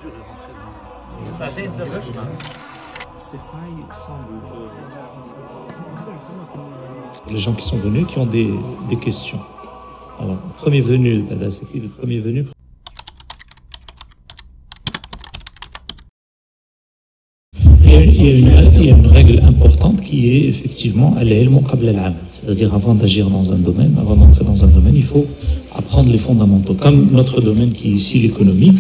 mesure est rentrée dans... Ces failles semblent... Les gens qui sont venus, qui ont des questions. Alors, premier venu, c'est qui le premier venu? Il y a une règle importante qui est effectivement c'est-à-dire avant d'agir dans un domaine, avant d'entrer dans un domaine, il faut apprendre les fondamentaux. Comme notre domaine qui est ici l'économie,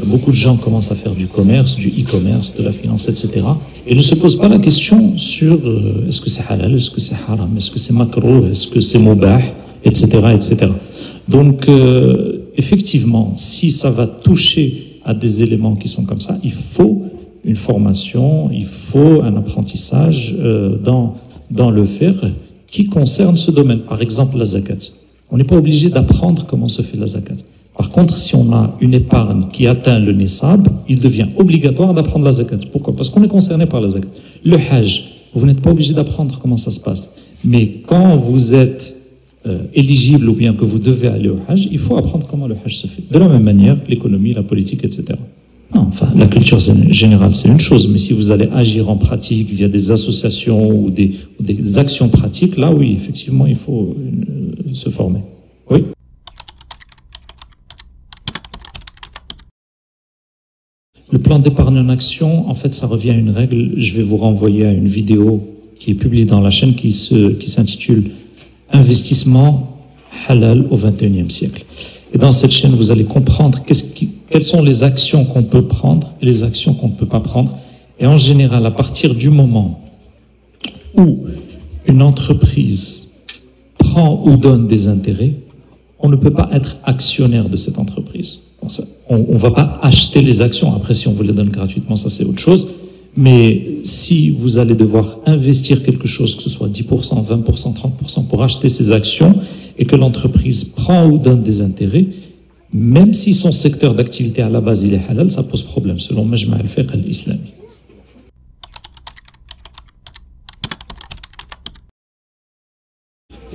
beaucoup de gens commencent à faire du commerce, du e-commerce, de la finance, etc. Et ne se posent pas la question sur est-ce que c'est halal, est-ce que c'est haram, est-ce que c'est makrouh, est-ce que c'est mubah, etc., etc. Donc, effectivement, si ça va toucher à des éléments qui sont comme ça, il faut une formation, il faut un apprentissage dans le fiqh qui concerne ce domaine. Par exemple, la zakat. On n'est pas obligé d'apprendre comment se fait la zakat. Par contre, si on a une épargne qui atteint le nisab, il devient obligatoire d'apprendre la zakat. Pourquoi? Parce qu'on est concerné par la zakat. Le hajj, vous n'êtes pas obligé d'apprendre comment ça se passe. Mais quand vous êtes éligible ou bien que vous devez aller au hajj, il faut apprendre comment le hajj se fait. De la même manière, l'économie, la politique, etc. Non, enfin, la culture générale, c'est une chose, mais si vous allez agir en pratique via des associations ou des actions pratiques, là, oui, effectivement, il faut se former. Oui. Le plan d'épargne en action, en fait, ça revient à une règle. Je vais vous renvoyer à une vidéo qui est publiée dans la chaîne qui s'intitule « Investissement halal au XXIe siècle ». Et dans cette chaîne, vous allez comprendre quelles sont les actions qu'on peut prendre et les actions qu'on ne peut pas prendre. Et en général, à partir du moment où une entreprise prend ou donne des intérêts, on ne peut pas être actionnaire de cette entreprise. On ne va pas acheter les actions. Après, si on vous les donne gratuitement, ça c'est autre chose. Mais si vous allez devoir investir quelque chose, que ce soit 10%, 20%, 30% pour acheter ces actions, et que l'entreprise prend ou donne des intérêts, même si son secteur d'activité à la base il est halal, ça pose problème, selon Majma' al-Fiqh al-Islami.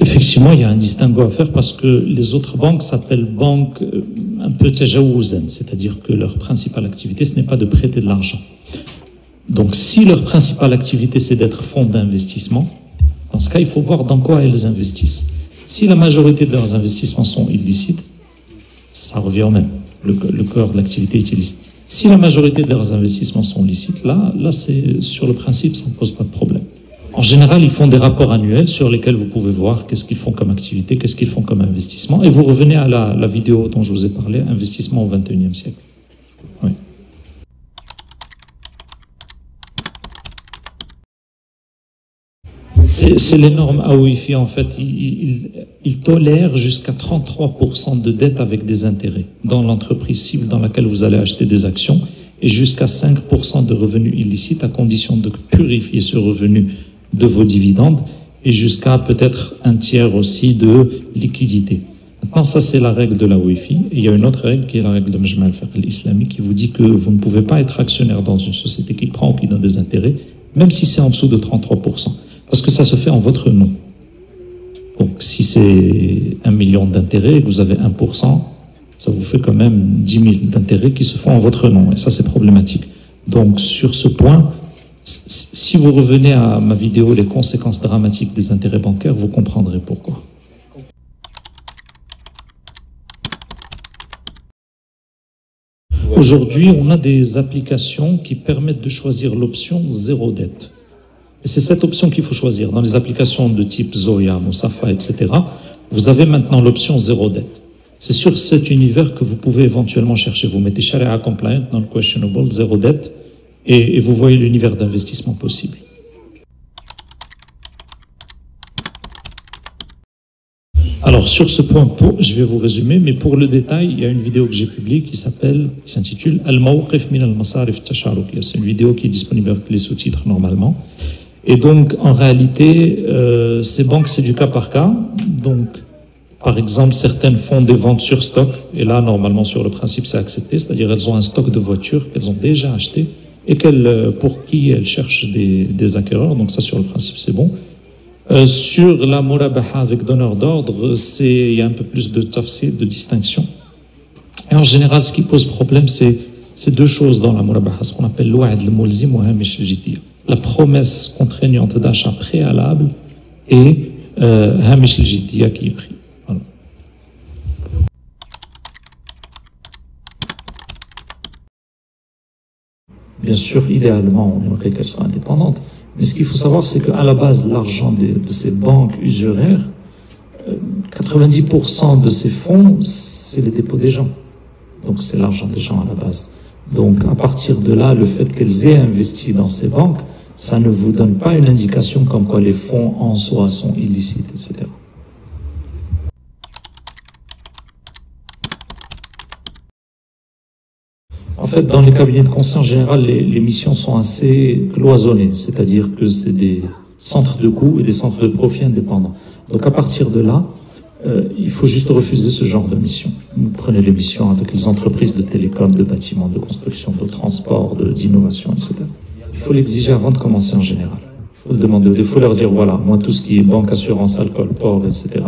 Effectivement, il y a un distinguo à faire parce que les autres banques s'appellent banques un peu tajawuzan, c'est-à-dire que leur principale activité, ce n'est pas de prêter de l'argent. Donc, si leur principale activité, c'est d'être fonds d'investissement, dans ce cas, il faut voir dans quoi elles investissent. Si la majorité de leurs investissements sont illicites, ça revient au même. Le cœur de l'activité est illicite. Si la majorité de leurs investissements sont licites, là c'est sur le principe, ça ne pose pas de problème. En général, ils font des rapports annuels sur lesquels vous pouvez voir qu'est-ce qu'ils font comme activité, qu'est-ce qu'ils font comme investissement, et vous revenez à la vidéo dont je vous ai parlé, investissement au XXIe siècle. Oui. C'est les normes AOIFI, en fait. Ils tolèrent jusqu'à 33% de dette avec des intérêts dans l'entreprise cible dans laquelle vous allez acheter des actions et jusqu'à 5% de revenus illicites à condition de purifier ce revenu de vos dividendes et jusqu'à peut-être un tiers aussi de liquidité. Maintenant, ça c'est la règle de la AOIFI. Et il y a une autre règle qui est la règle de Majma' al-Fiqh al-Islami qui vous dit que vous ne pouvez pas être actionnaire dans une société qui prend ou qui donne des intérêts, même si c'est en dessous de 33%. Parce que ça se fait en votre nom. Donc, si c'est 1 million d'intérêts et que vous avez 1%, ça vous fait quand même 10 000 d'intérêts qui se font en votre nom. Et ça, c'est problématique. Donc, sur ce point, si vous revenez à ma vidéo « Les conséquences dramatiques des intérêts bancaires », vous comprendrez pourquoi. Aujourd'hui, on a des applications qui permettent de choisir l'option « zéro dette ». Et c'est cette option qu'il faut choisir. Dans les applications de type Zoya, Moussafa, etc., vous avez maintenant l'option zéro dette. C'est sur cet univers que vous pouvez éventuellement chercher. Vous mettez Sharia Compliant, Non-Questionable, zéro dette, et vous voyez l'univers d'investissement possible. Alors, sur ce point, je vais vous résumer, mais pour le détail, il y a une vidéo que j'ai publiée qui s'intitule Al-Mawqif min al-Masarif Tasharukiya. C'est une vidéo qui est disponible avec les sous-titres normalement. Et donc, en réalité, ces banques, c'est du cas par cas. Donc, par exemple, certaines font des ventes sur stock. Et là, normalement, sur le principe, c'est accepté. C'est-à-dire, elles ont un stock de voitures qu'elles ont déjà achetées et pour qui elles cherchent des acquéreurs. Donc, ça, sur le principe, c'est bon. Sur la murabaha avec donneur d'ordre, il y a un peu plus de tafsir, de distinction. Et en général, ce qui pose problème, c'est c'est deux choses dans la murabaha, ce qu'on appelle l'ouad al-mulzim ou hamish al-jiddiya. La promesse contraignante d'achat préalable et hamish al-jiddiya qui est pris. Voilà. Bien sûr, idéalement, on aimerait qu'elles soient indépendantes. Mais ce qu'il faut savoir, c'est qu'à la base, l'argent de ces banques usuraires, 90% de ces fonds, c'est les dépôts des gens. Donc c'est l'argent des gens à la base. Donc à partir de là, le fait qu'elles aient investi dans ces banques, ça ne vous donne pas une indication comme quoi les fonds en soi sont illicites, etc. En fait, dans les cabinets de conseil en général, les missions sont assez cloisonnées, c'est-à-dire que c'est des centres de coûts et des centres de profit indépendants. Donc à partir de là, il faut juste refuser ce genre de mission. Vous prenez les missions avec les entreprises de télécom, de bâtiments, de construction, de transport, d'innovation, etc. Il faut l'exiger avant de commencer en général. Il faut le demander. Il faut leur dire, voilà, moi tout ce qui est banque, assurance, alcool, port, etc.,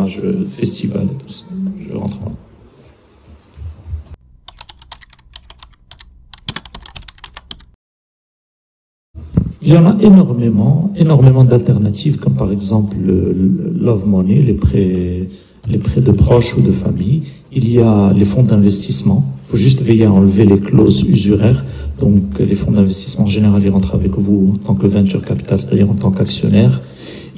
festival, tout ça, je rentre pas. Il y en a énormément d'alternatives, comme par exemple le Love Money, les prêts de proches ou de famille. Il y a les fonds d'investissement. Il faut juste veiller à enlever les clauses usuraires. Donc, les fonds d'investissement, en général, ils rentrent avec vous en tant que venture capital, c'est-à-dire en tant qu'actionnaire.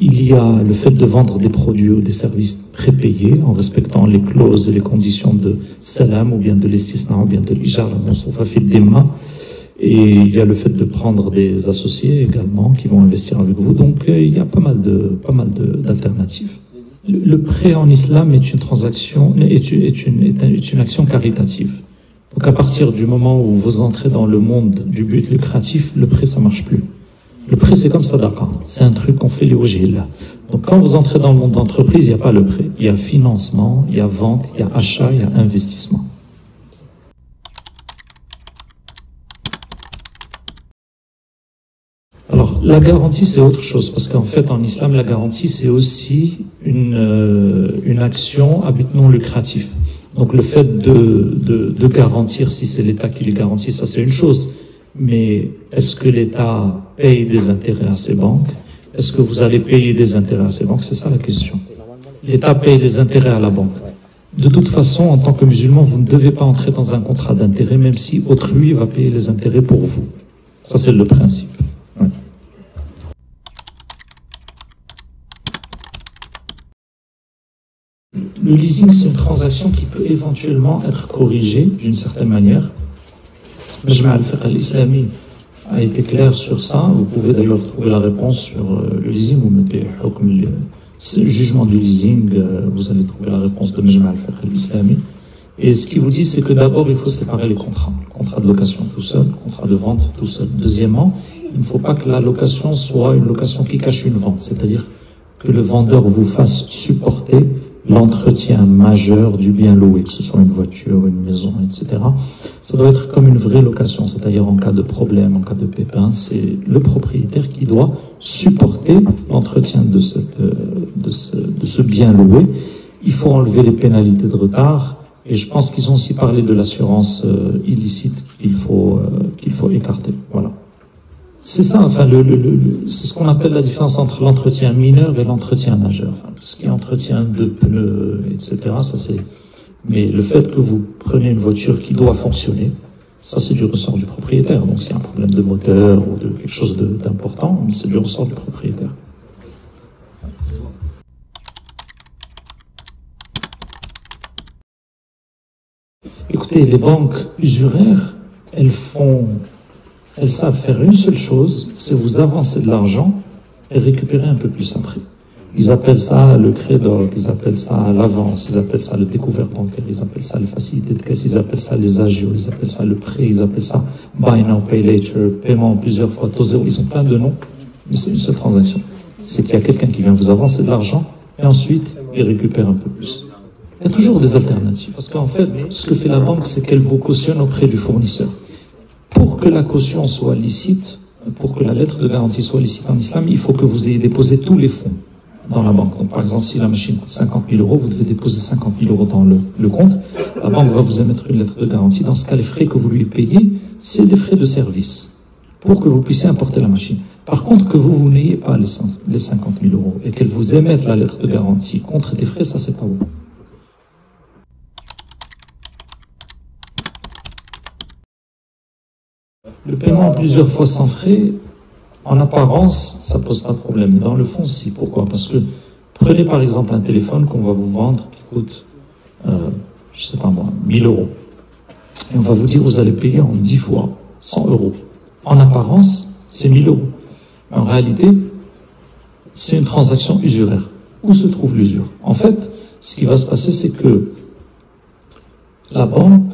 Il y a le fait de vendre des produits ou des services prépayés en respectant les clauses et les conditions de salam ou bien de l'estisna ou bien de l'ijar, des mains. Et il y a le fait de prendre des associés également qui vont investir avec vous. Donc, il y a pas mal d'alternatives. Le prêt en islam est une transaction, est une action caritative. Donc, à partir du moment où vous entrez dans le monde du but lucratif, le prêt, ça marche plus. Le prêt, c'est comme sadaqa. C'est un truc qu'on fait les wajhillah. Donc, quand vous entrez dans le monde d'entreprise, il n'y a pas le prêt. Il y a financement, il y a vente, il y a achat, il y a investissement. Alors, la garantie, c'est autre chose, parce qu'en fait, en islam, la garantie, c'est aussi une action à but non lucratif. Donc, le fait de garantir, si c'est l'État qui les garantit, ça c'est une chose. Mais est-ce que l'État paye des intérêts à ces banques? Est-ce que vous allez payer des intérêts à ces banques? C'est ça la question. L'État paye des intérêts à la banque. De toute façon, en tant que musulman, vous ne devez pas entrer dans un contrat d'intérêt, même si autrui va payer les intérêts pour vous. Ça, c'est le principe. Ouais. Le leasing, c'est une transaction qui peut éventuellement être corrigée d'une certaine manière. Majma' al-Fiqh al-Islami a été clair sur ça. Vous pouvez d'ailleurs trouver la réponse sur le leasing. Vous mettez le jugement du leasing, vous allez trouver la réponse de Majma' al-Fiqh al-Islami. Et ce qu'il vous dit, c'est que d'abord, il faut séparer les contrats. Le contrat de location tout seul, le contrat de vente tout seul. Deuxièmement, il ne faut pas que la location soit une location qui cache une vente. C'est-à-dire que le vendeur vous fasse supporter l'entretien majeur du bien loué, que ce soit une voiture, une maison, etc. Ça doit être comme une vraie location, c'est-à-dire en cas de problème, en cas de pépin, c'est le propriétaire qui doit supporter l'entretien de ce bien loué. Il faut enlever les pénalités de retard, et je pense qu'ils ont aussi parlé de l'assurance illicite qu'il faut écarter. Voilà. C'est ça, enfin, c'est ce qu'on appelle la différence entre l'entretien mineur et l'entretien majeur. Enfin, tout ce qui est entretien de pneus, etc., ça c'est... Mais le fait que vous preniez une voiture qui doit fonctionner, ça c'est du ressort du propriétaire. Donc s'il y a un problème de moteur ou de quelque chose d'important, c'est du ressort du propriétaire. Écoutez, les banques usuraires, elles savent faire une seule chose, c'est vous avancer de l'argent et récupérer un peu plus après. Ils appellent ça le crédor, ils appellent ça l'avance, ils appellent ça le découvert bancaire, ils appellent ça la facilité de caisse, ils appellent ça les agios, ils appellent ça le prêt, ils appellent ça buy now, pay later, paiement plusieurs fois, taux zéro, ils ont plein de noms, mais c'est une seule transaction. C'est qu'il y a quelqu'un qui vient vous avancer de l'argent et ensuite il récupère un peu plus. Il y a toujours des alternatives, parce qu'en fait, ce que fait la banque, c'est qu'elle vous cautionne auprès du fournisseur. Pour que la caution soit licite, pour que la lettre de garantie soit licite en islam, il faut que vous ayez déposé tous les fonds dans la banque. Donc, par exemple, si la machine coûte 50 000 €, vous devez déposer 50 000 € dans le compte. La banque va vous émettre une lettre de garantie. Dans ce cas, les frais que vous lui payez, c'est des frais de service pour que vous puissiez importer la machine. Par contre, que vous n'ayez pas les 50 000 euros et qu'elle vous émette la lettre de garantie contre des frais, ça c'est pas bon. Le paiement plusieurs fois sans frais, en apparence, ça pose pas de problème. Dans le fond, si. Pourquoi? Parce que prenez par exemple un téléphone qu'on va vous vendre qui coûte, je sais pas moi, 1000 euros. Et on va vous dire, vous allez payer en 10 fois 100 euros. En apparence, c'est 1000 euros. Mais en réalité, c'est une transaction usuraire. Où se trouve l'usure? En fait, ce qui va se passer, c'est que la banque,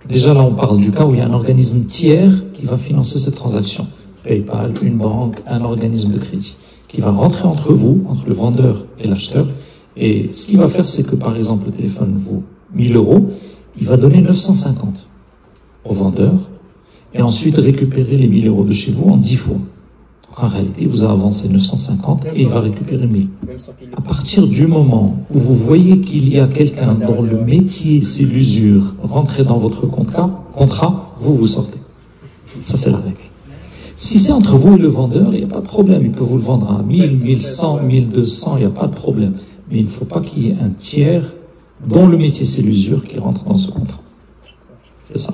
déjà là on parle du cas où il y a un organisme tiers qui va financer cette transaction. PayPal, une banque, un organisme de crédit, qui va rentrer entre vous, entre le vendeur et l'acheteur. Et ce qu'il va faire, c'est que par exemple, le téléphone vaut 1000 euros, il va donner 950 au vendeur, et ensuite récupérer les 1000 euros de chez vous en 10 fois. Donc en réalité, il vous a avancé 950 et il va récupérer 1000. À partir du moment où vous voyez qu'il y a quelqu'un dont le métier c'est l'usure rentrer dans votre contrat, vous sortez. Ça c'est la règle. Si c'est entre vous et le vendeur, il n'y a pas de problème. Il peut vous le vendre à 1000, 1100, 1200, il n'y a pas de problème. Mais il ne faut pas qu'il y ait un tiers dont le métier c'est l'usure qui rentre dans ce contrat. C'est ça.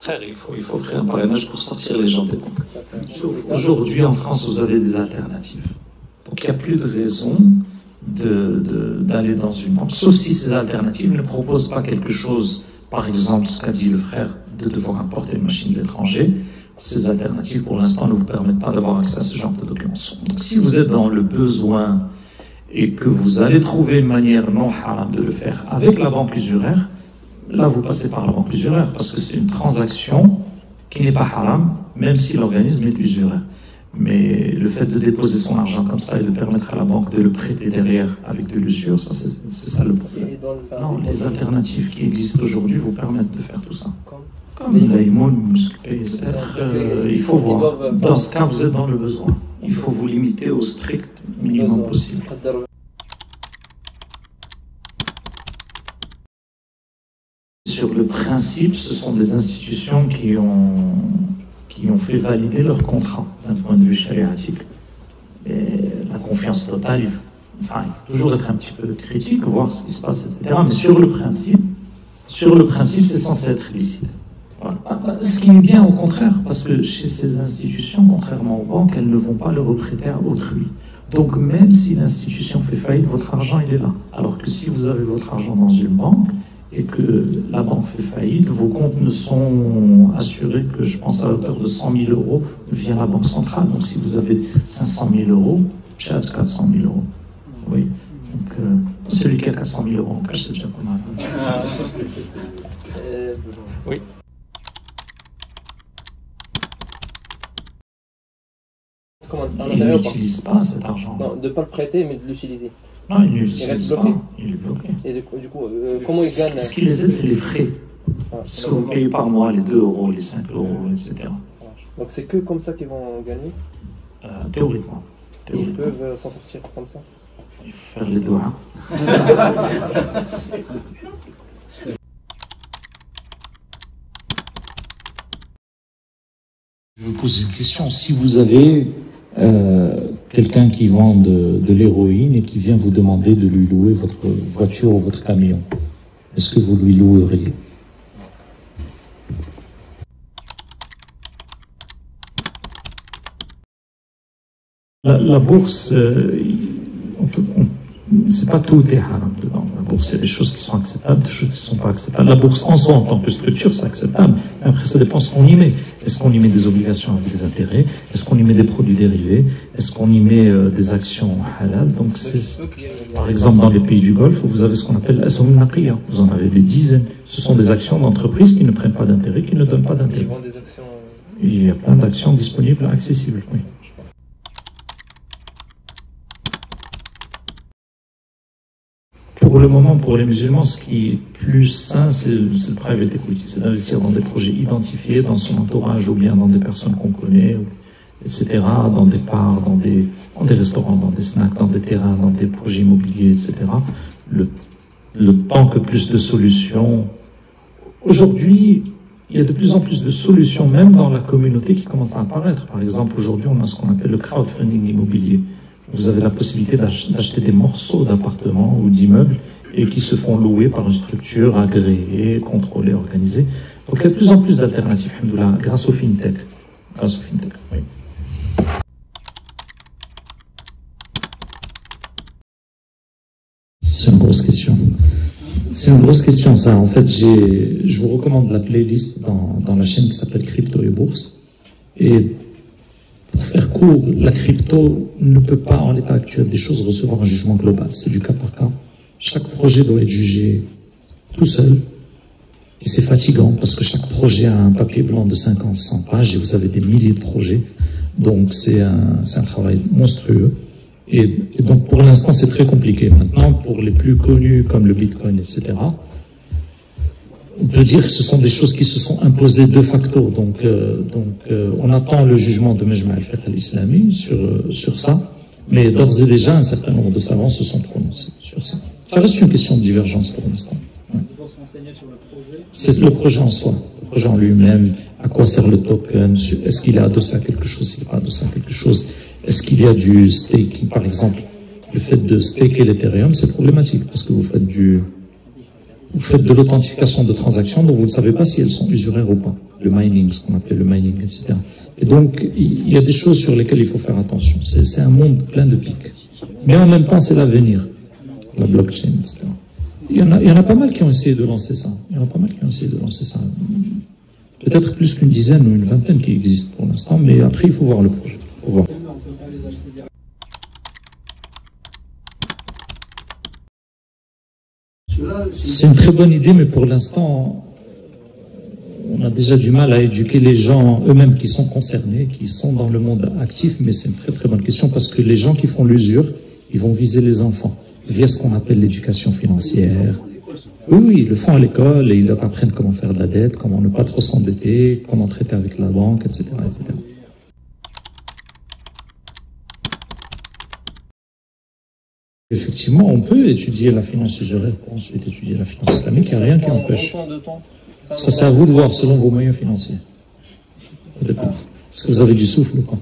Frère, il faut créer un parrainage pour sortir les gens des banques. Aujourd'hui, en France, vous avez des alternatives. Donc, il n'y a plus de raison d'aller dans une banque, sauf si ces alternatives ne proposent pas quelque chose, par exemple, ce qu'a dit le frère, de devoir importer une machine de l'étranger. Ces alternatives, pour l'instant, ne vous permettent pas d'avoir accès à ce genre de documents. Donc, si vous êtes dans le besoin et que vous allez trouver une manière non haram de le faire avec la banque usuraire, là, vous passez par la banque usuraire, parce que c'est une transaction qui n'est pas haram, même si l'organisme est usuraire. Mais le fait de déposer son argent comme ça et de permettre à la banque de le prêter derrière avec de l'usure, ça, c'est ça le problème. Non, les alternatives qui existent aujourd'hui vous permettent de faire tout ça. Comme l'Aïmoun, il faut voir. Dans ce cas, vous êtes dans le besoin. Il faut vous limiter au strict minimum possible. Sur le principe, ce sont des institutions qui ont fait valider leur contrat d'un point de vue chariatique. Et la confiance totale, il faut toujours être un petit peu critique, voir ce qui se passe, etc. Mais sur le principe, c'est censé être licite. Voilà. Ce qui est bien au contraire, parce que chez ces institutions, contrairement aux banques, elles ne vont pas le reprêter à autrui. Donc même si l'institution fait faillite, votre argent il est là. Alors que si vous avez votre argent dans une banque, et que la banque fait faillite, vos comptes ne sont assurés que, je pense, à hauteur de 100 000 euros via la banque centrale. Donc si vous avez 500 000 euros, j'ai 400 000 euros. Oui. Donc celui qui a 400 000 euros en cash, c'est déjà pas mal. Oui. Il n'utilise pas cet argent. Non, de ne pas le prêter, mais de l'utiliser. Non, il reste bloqué. Il est bloqué. Et du coup, comment il gagne? Ce qui les aide, c'est les frais. Ce que vous payez par mois, les 2 euros, les 5 euros, etc. Donc c'est que comme ça qu'ils vont gagner? Théoriquement. Ils peuvent s'en sortir comme ça? Il faut faire les doigts. Je vous pose une question. Si vous avez quelqu'un qui vend de l'héroïne et qui vient vous demander de lui louer votre voiture ou votre camion, est-ce que vous lui loueriez? La bourse, c'est pas tout est haram dedans. La bourse, il y a des choses qui sont acceptables, des choses qui ne sont pas acceptables. La bourse en soi, en tant que structure, c'est acceptable. Mais après, ça dépend de ce qu'on y met. Est-ce qu'on y met des obligations avec des intérêts? Est-ce qu'on y met des produits dérivés? Est-ce qu'on y met des actions halal? Donc, par exemple, dans les pays du Golfe, vous avez ce qu'on appelle l'assoum naqiya. Vous en avez des dizaines. Ce sont des actions d'entreprises qui ne prennent pas d'intérêt, qui ne donnent pas d'intérêt. Il y a plein d'actions disponibles, accessibles, oui. Pour le moment, pour les musulmans, ce qui est plus sain, c'est le private equity, c'est d'investir dans des projets identifiés, dans son entourage, ou bien dans des personnes qu'on connaît, etc., dans des parts, dans des restaurants, dans des snacks, dans des terrains, dans des projets immobiliers, etc. le temps que plus de solutions. Aujourd'hui, il y a de plus en plus de solutions, même dans la communauté, qui commencent à apparaître. Par exemple, aujourd'hui, on a ce qu'on appelle le crowdfunding immobilier. Vous avez la possibilité d'acheter des morceaux d'appartements ou d'immeubles et qui se font louer par une structure agréée, contrôlée, organisée. Donc il y a de plus en plus d'alternatives, alhamdoulilah, grâce au fintech. Grâce au fintech, oui. C'est une grosse question. C'est une grosse question, ça. En fait, je vous recommande la playlist dans la chaîne qui s'appelle Crypto et Bourse. Et pour faire court, la crypto ne peut pas, en l'état actuel des choses, recevoir un jugement global. C'est du cas par cas. Chaque projet doit être jugé tout seul. Et c'est fatigant parce que chaque projet a un papier blanc de 50, 100 pages et vous avez des milliers de projets. Donc c'est un travail monstrueux. Et donc pour l'instant c'est très compliqué. Maintenant pour les plus connus comme le Bitcoin, etc., on peut dire que ce sont des choses qui se sont imposées de facto. Donc on attend le jugement de Majma' al-Fiqh al-Islami sur ça. Mais d'ores et déjà un certain nombre de savants se sont prononcés sur ça. Ça reste une question de divergence pour l'instant. Ouais. C'est le projet en soi, le projet en lui-même, à quoi sert le token, est-ce qu'il est adossé à quelque chose, s'il n'est pas adossé à quelque chose, est-ce qu'il y a du staking, par exemple. Le fait de staker l'Ethereum, c'est problématique parce que vous faites de l'authentification de transactions dont vous ne savez pas si elles sont usuraires ou pas. Le mining, ce qu'on appelait le mining, etc. Et donc, il y a des choses sur lesquelles il faut faire attention. C'est un monde plein de pics. Mais en même temps, c'est l'avenir, la blockchain, etc. Il y en a pas mal qui ont essayé de lancer ça. Peut-être plus qu'une dizaine ou une vingtaine qui existent pour l'instant, mais après, il faut voir le projet. Faut voir. C'est une très bonne idée, mais pour l'instant, on a déjà du mal à éduquer les gens eux-mêmes qui sont concernés, qui sont dans le monde actif, mais c'est une très très bonne question parce que les gens qui font l'usure, ils vont viser les enfants via ce qu'on appelle l'éducation financière. Oui, ils le font à l'école et ils leur apprennent comment faire de la dette, comment ne pas trop s'endetter, comment traiter avec la banque, etc., etc. Effectivement, on peut étudier la finance usuraire pour ensuite étudier la finance islamique, il n'y a rien qui empêche. Ça, c'est à vous de voir selon vos moyens financiers. Ça dépend. Est-ce que vous avez du souffle ou pas?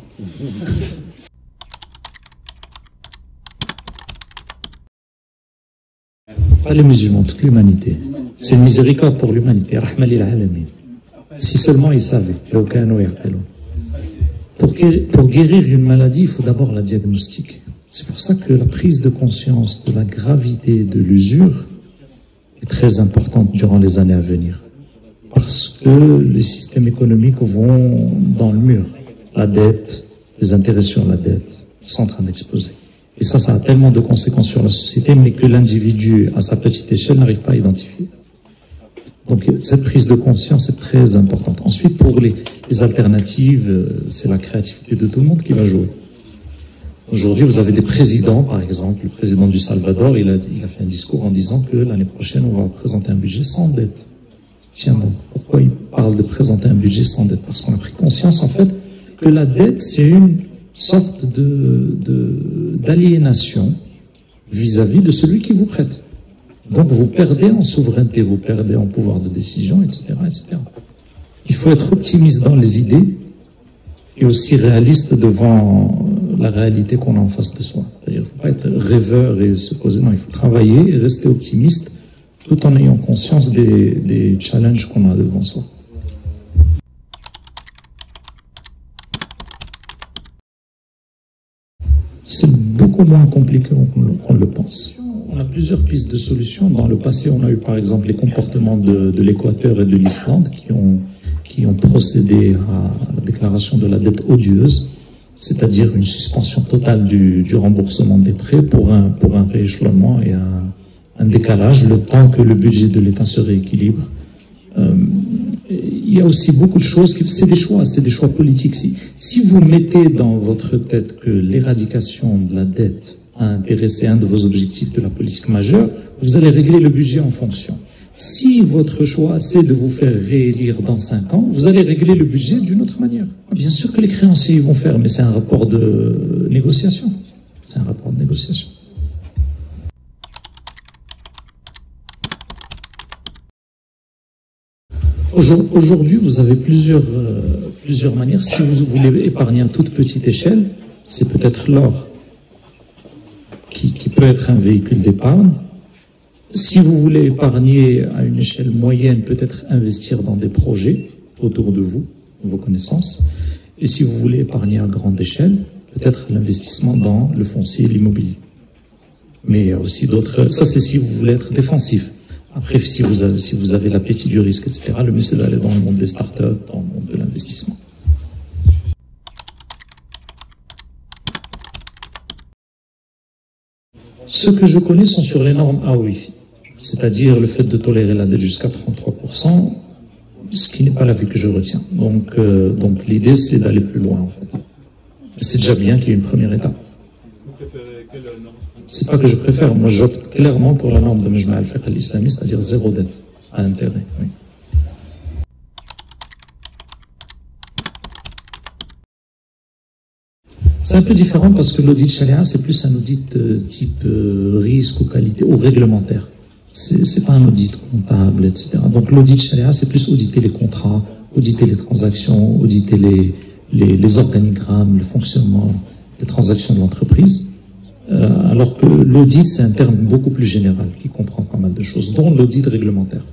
Pas les musulmans, toute l'humanité. C'est une miséricorde pour l'humanité. Rahma lil alamin. Si seulement ils savaient. Pour guérir une maladie, il faut d'abord la diagnostiquer. C'est pour ça que la prise de conscience de la gravité de l'usure est très importante durant les années à venir. Parce que les systèmes économiques vont dans le mur. La dette, les intérêts sur la dette sont en train d'exploser. Et ça a tellement de conséquences sur la société, mais que l'individu, à sa petite échelle, n'arrive pas à identifier. Donc cette prise de conscience est très importante. Ensuite, pour les alternatives, c'est la créativité de tout le monde qui va jouer. Aujourd'hui, vous avez des présidents, par exemple, le président du Salvador, il a fait un discours en disant que l'année prochaine, on va présenter un budget sans dette. Tiens donc, pourquoi il parle de présenter un budget sans dette? Parce qu'on a pris conscience, en fait, que la dette, c'est une sorte d'aliénation vis-à-vis de celui qui vous prête. Donc vous perdez en souveraineté, vous perdez en pouvoir de décision, etc., etc. Il faut être optimiste dans les idées et aussi réaliste devant la réalité qu'on a en face de soi. C'est-à-dire, il ne faut pas être rêveur et se poser, non, il faut travailler et rester optimiste tout en ayant conscience des challenges qu'on a devant soi. C'est beaucoup moins compliqué qu'on le pense. On a plusieurs pistes de solutions. Dans le passé, on a eu par exemple les comportements de l'Équateur et de l'Islande qui ont procédé à la déclaration de la dette odieuse, c'est-à-dire une suspension totale du remboursement des prêts pour un rééchelonnement et un décalage, le temps que le budget de l'État se rééquilibre. Il y a aussi beaucoup de choses, c'est des choix politiques. Si vous mettez dans votre tête que l'éradication de la dette a intéressé un de vos objectifs de la politique majeure, vous allez régler le budget en fonction. Si votre choix, c'est de vous faire réélire dans 5 ans, vous allez régler le budget d'une autre manière. Bien sûr que les créanciers vont faire, mais c'est un rapport de négociation. C'est un rapport de négociation. Aujourd'hui, vous avez plusieurs manières. Si vous voulez épargner à toute petite échelle, c'est peut-être l'or qui peut être un véhicule d'épargne. Si vous voulez épargner à une échelle moyenne, peut-être investir dans des projets autour de vous, vos connaissances. Et si vous voulez épargner à grande échelle, peut-être l'investissement dans le foncier et l'immobilier. Mais il y a aussi d'autres... Ça, c'est si vous voulez être défensif. Après, si vous avez l'appétit du risque, etc., le mieux, c'est d'aller dans le monde des startups, dans le monde de l'investissement. Ceux que je connais sont sur les normes AOI, c'est-à-dire le fait de tolérer la dette jusqu'à 33%, ce qui n'est pas la vue que je retiens. Donc l'idée, c'est d'aller plus loin, en fait. C'est déjà bien qu'il y ait une première étape. Vous préférez quelle norme? C'est pas que je préfère, moi j'opte clairement pour la norme de Majma' al-Fiqh al-Islami, c'est-à-dire zéro dette à intérêt. Oui. C'est un peu différent parce que l'audit charia, c'est plus un audit type risque ou qualité ou réglementaire. C'est pas un audit comptable, etc. Donc l'audit charia, c'est plus auditer les contrats, auditer les transactions, auditer les organigrammes, le fonctionnement, les transactions de l'entreprise. Alors que l'audit, c'est un terme beaucoup plus général qui comprend pas mal de choses, dont l'audit réglementaire.